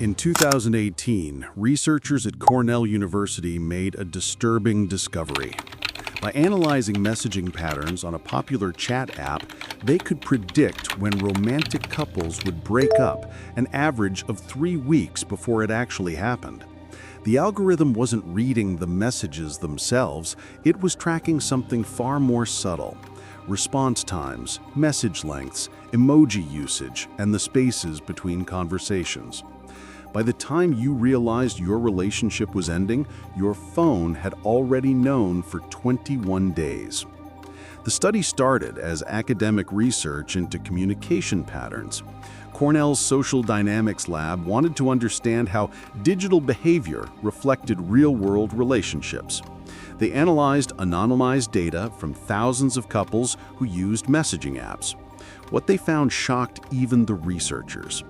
In 2018, researchers at Cornell University made a disturbing discovery. By analyzing messaging patterns on a popular chat app, they could predict when romantic couples would break up, an average of 3 weeks before it actually happened. The algorithm wasn't reading the messages themselves, it was tracking something far more subtle: response times, message lengths, emoji usage, and the spaces between conversations. By the time you realized your relationship was ending, your phone had already known for 21 days. The study started as academic research into communication patterns. Cornell's Social Dynamics Lab wanted to understand how digital behavior reflected real-world relationships. They analyzed anonymized data from thousands of couples who used messaging apps. What they found shocked even the researchers.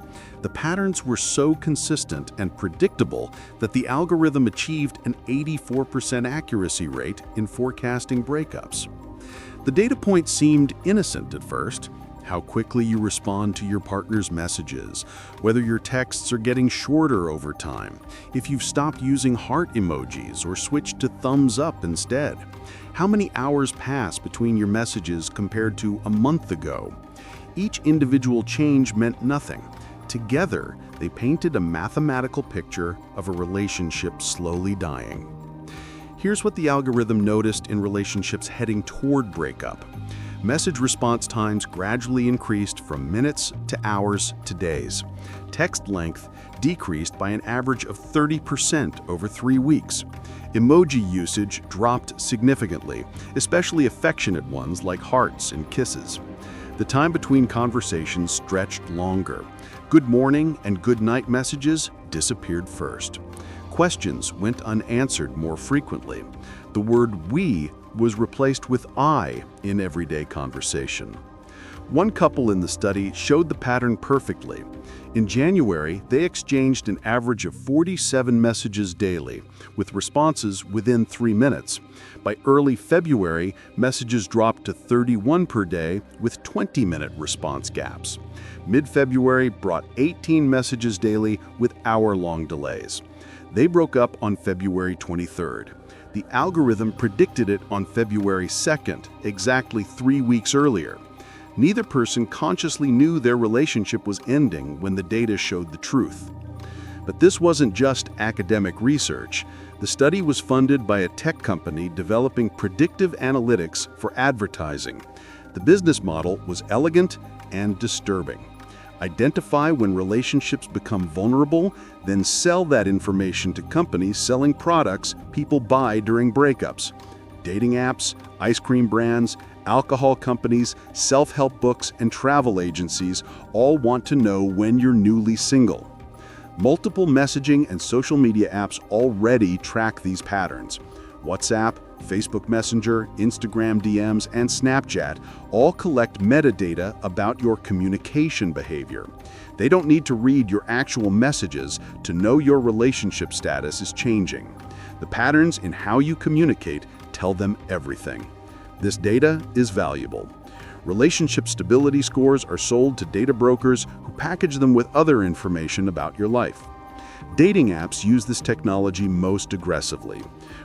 The patterns were so consistent and predictable that the algorithm achieved an 84% accuracy rate in forecasting breakups. The data point seemed innocent at first: how quickly you respond to your partner's messages, whether your texts are getting shorter over time, if you've stopped using heart emojis or switched to thumbs up instead, how many hours pass between your messages compared to a month ago. Each individual change meant nothing. Together, they painted a mathematical picture of a relationship slowly dying. Here's what the algorithm noticed in relationships heading toward breakup. Message response times gradually increased from minutes to hours to days. Text length decreased by an average of 30% over 3 weeks. Emoji usage dropped significantly, especially affectionate ones like hearts and kisses. The time between conversations stretched longer. Good morning and good night messages disappeared first. Questions went unanswered more frequently. The word "we" was replaced with "I" in everyday conversation. One couple in the study showed the pattern perfectly. In January, they exchanged an average of 47 messages daily, with responses within 3 minutes. By early February, messages dropped to 31 per day with 20-minute response gaps. Mid-February brought 18 messages daily with hour-long delays. They broke up on February 23rd. The algorithm predicted it on February 2nd, exactly 3 weeks earlier. Neither person consciously knew their relationship was ending when the data showed the truth. But this wasn't just academic research. The study was funded by a tech company developing predictive analytics for advertising. The business model was elegant and disturbing. Identify when relationships become vulnerable, then sell that information to companies selling products people buy during breakups. Dating apps, ice cream brands, alcohol companies, self-help books, and travel agencies all want to know when you're newly single. Multiple messaging and social media apps already track these patterns. WhatsApp, Facebook Messenger, Instagram DMs, and Snapchat all collect metadata about your communication behavior. They don't need to read your actual messages to know your relationship status is changing. The patterns in how you communicate tell them everything. This data is valuable. Relationship stability scores are sold to data brokers who package them with other information about your life. Dating apps use this technology most aggressively.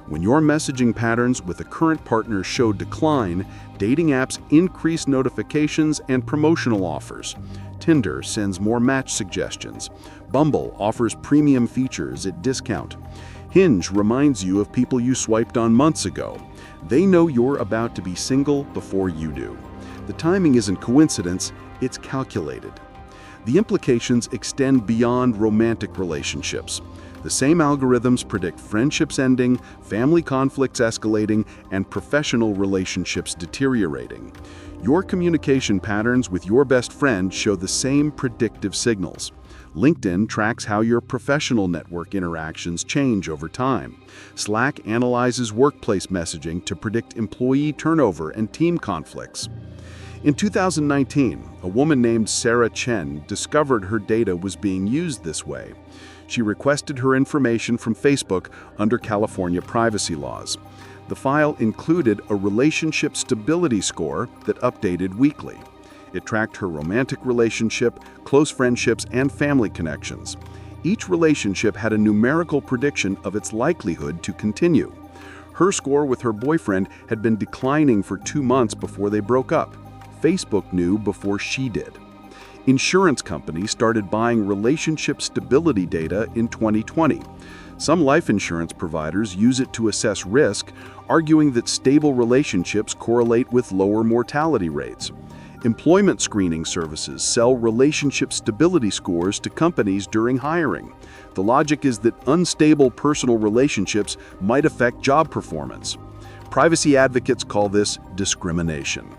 When your messaging patterns with a current partner show decline, dating apps increase notifications and promotional offers. Tinder sends more match suggestions. Bumble offers premium features at discount. Hinge reminds you of people you swiped on months ago. They know you're about to be single before you do. The timing isn't coincidence, it's calculated. The implications extend beyond romantic relationships. The same algorithms predict friendships ending, family conflicts escalating, and professional relationships deteriorating. Your communication patterns with your best friend show the same predictive signals. LinkedIn tracks how your professional network interactions change over time. Slack analyzes workplace messaging to predict employee turnover and team conflicts. In 2019, a woman named Sarah Chen discovered her data was being used this way. She requested her information from Facebook under California privacy laws. The file included a relationship stability score that updated weekly. It tracked her romantic relationship, close friendships, and family connections. Each relationship had a numerical prediction of its likelihood to continue. Her score with her boyfriend had been declining for 2 months before they broke up. Facebook knew before she did. Insurance companies started buying relationship stability data in 2020. Some life insurance providers use it to assess risk, arguing that stable relationships correlate with lower mortality rates. Employment screening services sell relationship stability scores to companies during hiring. The logic is that unstable personal relationships might affect job performance. Privacy advocates call this discrimination.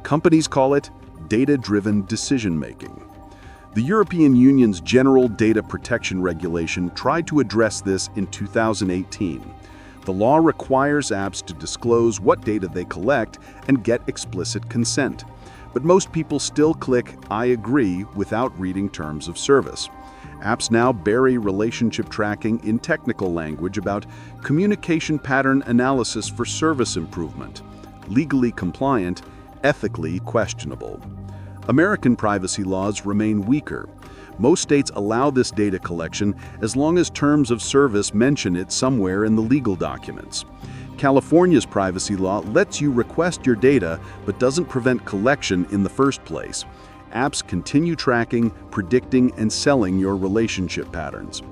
Companies call it data-driven decision-making. The European Union's General Data Protection Regulation tried to address this in 2018. The law requires apps to disclose what data they collect and get explicit consent. But most people still click "I agree" without reading terms of service. Apps now bury relationship tracking in technical language about communication pattern analysis for service improvement, legally compliant, ethically questionable. American privacy laws remain weaker. Most states allow this data collection as long as terms of service mention it somewhere in the legal documents. California's privacy law lets you request your data but doesn't prevent collection in the first place. Apps continue tracking, predicting, and selling your relationship patterns.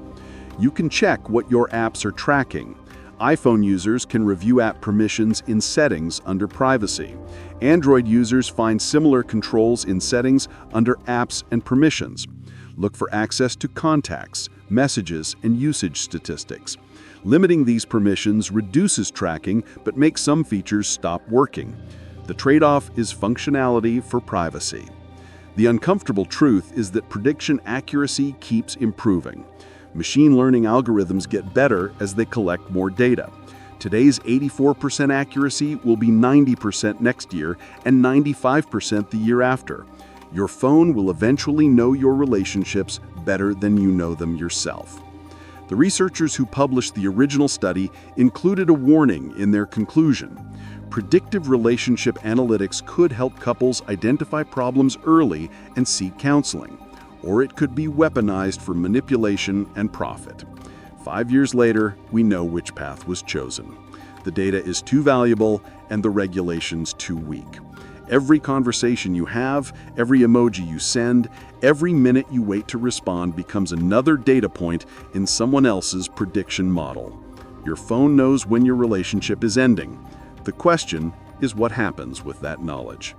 You can check what your apps are tracking. iPhone users can review app permissions in Settings under Privacy. Android users find similar controls in Settings under Apps and Permissions. Look for access to contacts, messages, and usage statistics. Limiting these permissions reduces tracking but makes some features stop working. The trade-off is functionality for privacy. The uncomfortable truth is that prediction accuracy keeps improving. Machine learning algorithms get better as they collect more data. Today's 84% accuracy will be 90% next year and 95% the year after. Your phone will eventually know your relationships better than you know them yourself. The researchers who published the original study included a warning in their conclusion. Predictive relationship analytics could help couples identify problems early and seek counseling, or it could be weaponized for manipulation and profit. 5 years later, we know which path was chosen. The data is too valuable and the regulations too weak. Every conversation you have, every emoji you send, every minute you wait to respond becomes another data point in someone else's prediction model. Your phone knows when your relationship is ending. The question is what happens with that knowledge.